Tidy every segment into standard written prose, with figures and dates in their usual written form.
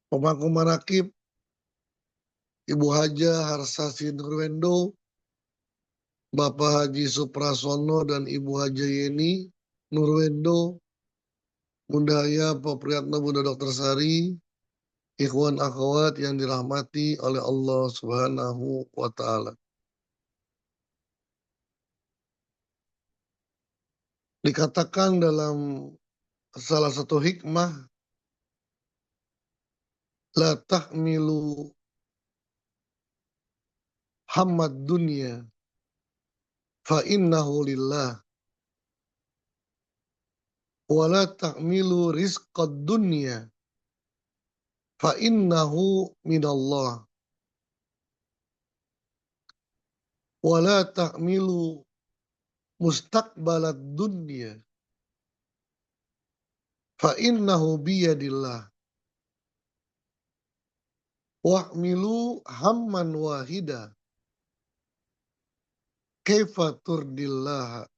Pemangku Manakib Ibu Haja Harsasi Nurwendo, Bapak Haji Suprasono dan Ibu Haja Yeni Nurwendo, Bunda Aya Pak Priyatna, Bunda Dr. Sari, ikhwan akhwat yang dirahmati oleh Allah Subhanahu wa taala. Dikatakan dalam salah satu hikmah, la tahmilu hammad dunya fa innahu lillah wa la tahmilu rizqad dunya fa innahu minallah wa la tahmilu mustaqbalad dunya fa innahu biyadillah wahmilu hamman wahida kaifa turdillah.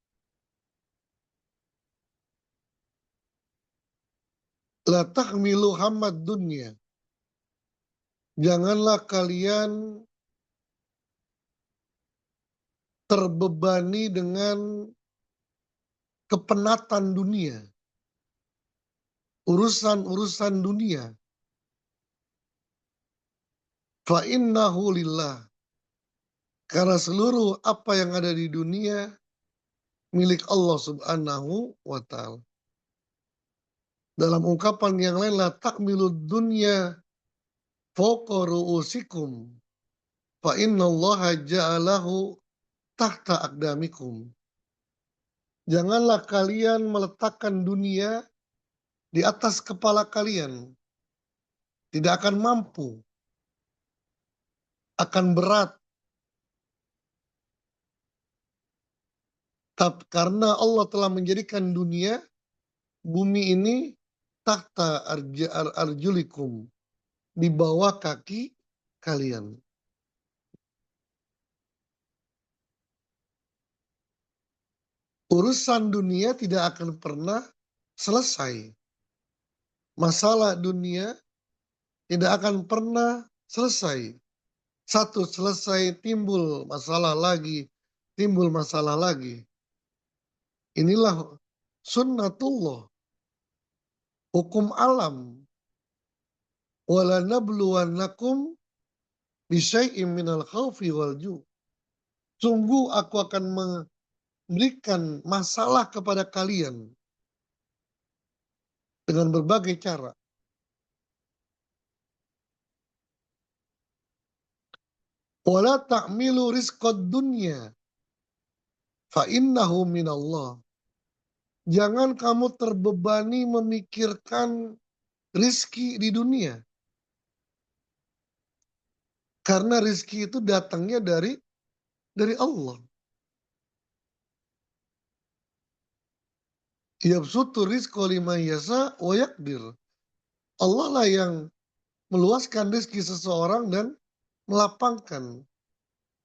La tahmilu hammad dunya, janganlah kalian terbebani dengan kepenatan dunia, urusan-urusan dunia. Fa innahu lillah, karena seluruh apa yang ada di dunia milik Allah Subhanahu wa taala. Dalam ungkapan yang lain, la takmilu dunya fawqa ru'usikum fa innallaha ja'alahu tahta aqdamikum. Janganlah kalian meletakkan dunia di atas kepala kalian. Tidak akan mampu, akan berat. Karena Allah telah menjadikan dunia, bumi ini tahta arjulikum, di bawah kaki kalian. Urusan dunia tidak akan pernah selesai. Masalah dunia tidak akan pernah selesai. Satu selesai, timbul masalah lagi, timbul masalah lagi. Inilah sunnatullah, hukum alam. Wala nabluwannakum bisyai'im minal khawfi wal ju'. Sungguh aku akan memberikan masalah kepada kalian dengan berbagai cara. Wala ta'milu rizqad dunya fa innahu minallah. Jangan kamu terbebani memikirkan rizki di dunia. Karena rizki itu datangnya dari Allah. Yabsutu rizqa liman yasa wa yakdir. Allah lah yang meluaskan rizki seseorang dan melapangkan.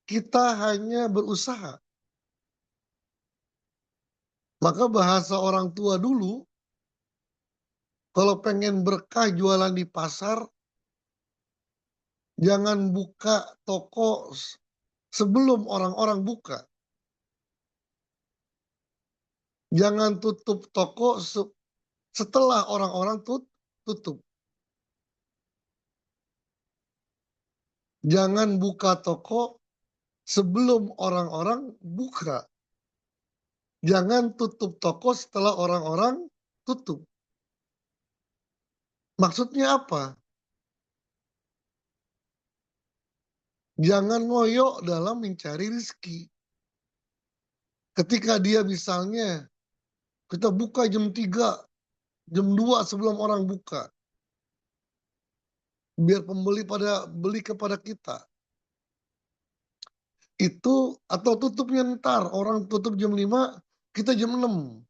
Kita hanya berusaha. Maka bahasa orang tua dulu, kalau pengen berkah jualan di pasar, jangan buka toko sebelum orang-orang buka. Jangan tutup toko setelah orang-orang tutup. Jangan buka toko sebelum orang-orang buka. Jangan tutup toko setelah orang-orang tutup. Maksudnya apa? Jangan ngoyo dalam mencari rezeki. Ketika dia misalnya, kita buka jam 3, jam 2 sebelum orang buka. Biar pembeli pada beli kepada kita. Itu atau tutupnya ntar. Orang tutup jam 5, kita jam 6.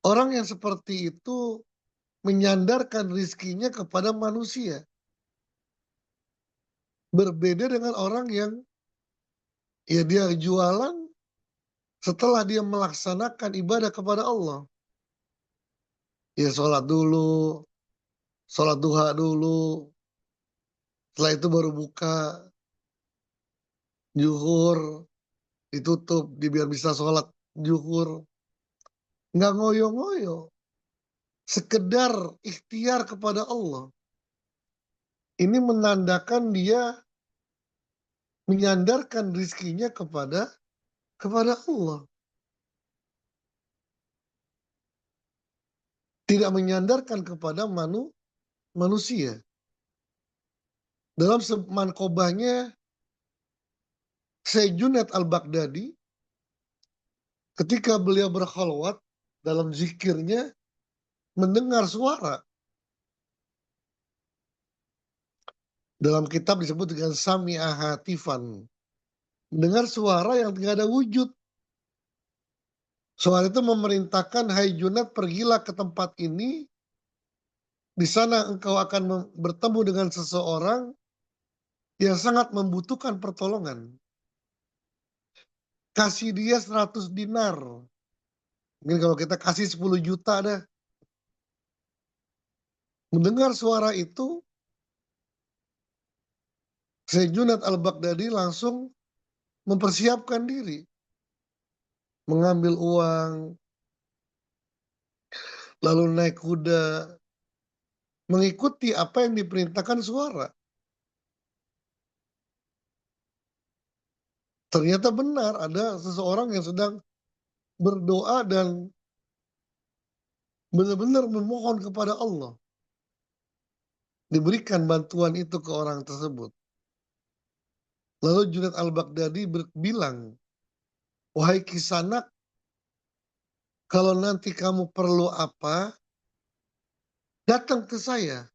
Orang yang seperti itu menyandarkan rizkinya kepada manusia. Berbeda dengan orang yang ya dia jualan setelah dia melaksanakan ibadah kepada Allah. Ya sholat dulu, sholat duha dulu, setelah itu baru buka, zuhur, ditutup, biar bisa sholat zuhur. Nggak ngoyo-ngoyo, sekedar ikhtiar kepada Allah. Ini menandakan dia menyandarkan rizkinya kepada Allah. Tidak menyandarkan kepada manusia. Dalam manqobahnya Syekh Junaid al-Baghdadi, ketika beliau berkhalwat dalam zikirnya, mendengar suara. Dalam kitab disebut dengan sami'a hatifan. Mendengar suara yang tidak ada wujud. Suara itu memerintahkan, hai Junaid, pergilah ke tempat ini. Di sana engkau akan bertemu dengan seseorang yang sangat membutuhkan pertolongan. Kasih dia 100 dinar. Mungkin kalau kita kasih 10 juta dah. Mendengar suara itu, Syekh Junaid al-Baghdadi langsung mempersiapkan diri. Mengambil uang, lalu naik kuda, mengikuti apa yang diperintahkan suara. Ternyata benar ada seseorang yang sedang berdoa dan benar-benar memohon kepada Allah. Diberikan bantuan itu ke orang tersebut. Lalu Junaid al-Baghdadi bilang, wahai Kisanak, kalau nanti kamu perlu apa, datang ke saya.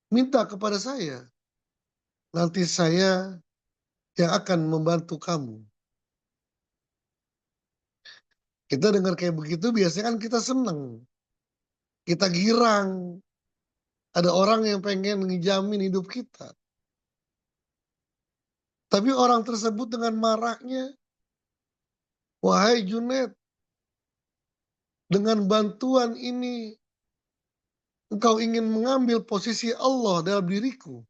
Minta kepada saya. Nanti saya yang akan membantu kamu. Kita dengar kayak begitu, biasanya kan kita senang. Kita girang. Ada orang yang pengen ngejamin hidup kita. Tapi orang tersebut dengan marahnya, wahai Junaid, dengan bantuan ini, engkau ingin mengambil posisi Allah dalam diriku.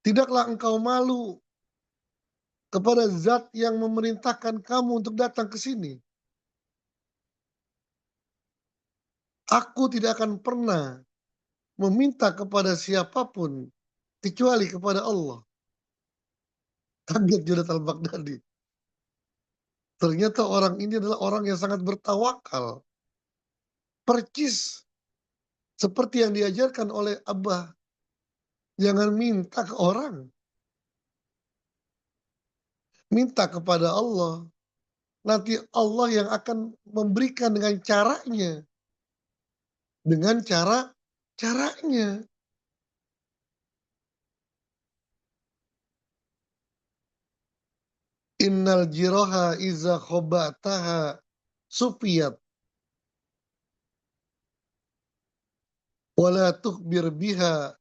Tidaklah engkau malu kepada zat yang memerintahkan kamu untuk datang ke sini. Aku tidak akan pernah meminta kepada siapapun kecuali kepada Allah. Kaget Junaid al-Baghdadi. Ternyata orang ini adalah orang yang sangat bertawakal. Percis seperti yang diajarkan oleh Abah. Jangan minta ke orang. Minta kepada Allah. Nanti Allah yang akan memberikan dengan caranya. Dengan caranya. Innal jiroha iza khobataha sufiyat. Wala tukhbir biha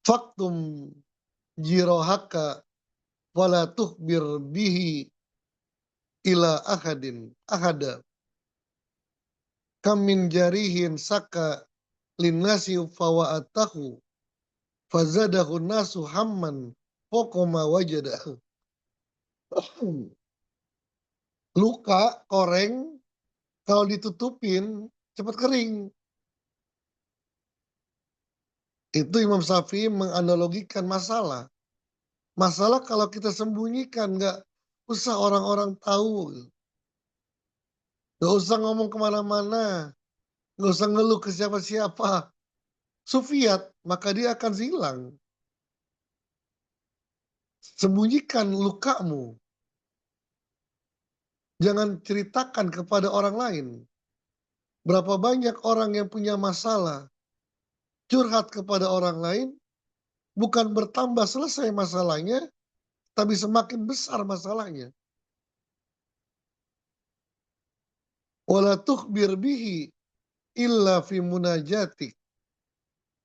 faktum jirohaka. Wala tukhbir bihi ila ahada. Kam min jarihin saka linnasi fawa'atahu fazadahu nasu hamman pokoma wajadahu. Luka koreng kalau ditutupin cepat kering. Itu Imam Syafi'i menganalogikan masalah. Masalah kalau kita sembunyikan, nggak usah orang-orang tahu. Nggak usah ngomong kemana-mana. Nggak usah ngeluh ke siapa-siapa. Sufiat, maka dia akan hilang. Sembunyikan lukamu. Jangan ceritakan kepada orang lain. Berapa banyak orang yang punya masalah, curhat kepada orang lain, bukan bertambah selesai masalahnya, tapi semakin besar masalahnya. Wala tukhbir bihi illa fi munajatik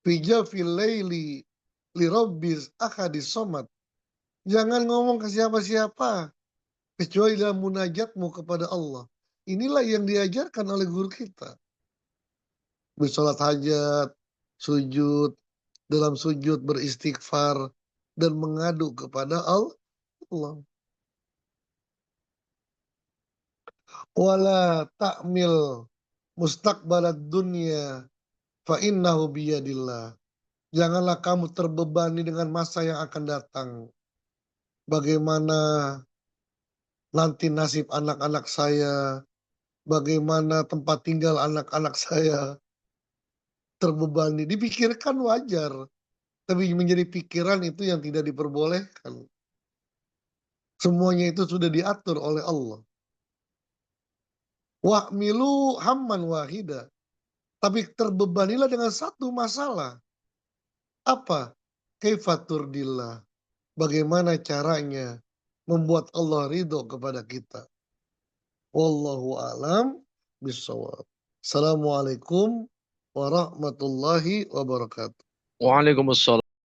fi jafil laili li rabbiz ahadis somad. Jangan ngomong ke siapa-siapa kecuali dalam munajatmu kepada Allah. Inilah yang diajarkan oleh guru kita. Bersolat hajat, sujud, dalam sujud beristighfar, dan mengadu kepada Allah. Wala ta'mil mustaqbalad dunya fa innahu biyadillah. Janganlah kamu terbebani dengan masa yang akan datang. Bagaimana nanti nasib anak-anak saya, bagaimana tempat tinggal anak-anak saya, terbebani. Dipikirkan wajar, tapi menjadi pikiran itu yang tidak diperbolehkan. Semuanya itu sudah diatur oleh Allah. Wahmilu hamman wahida. Tapi terbebanilah dengan satu masalah. Apa? Kaifaturdillah. Bagaimana caranya membuat Allah ridho kepada kita. Wallahu alam bisawab. Assalamualaikum warahmatullahi wabarakatuh. Waalaikumsalam.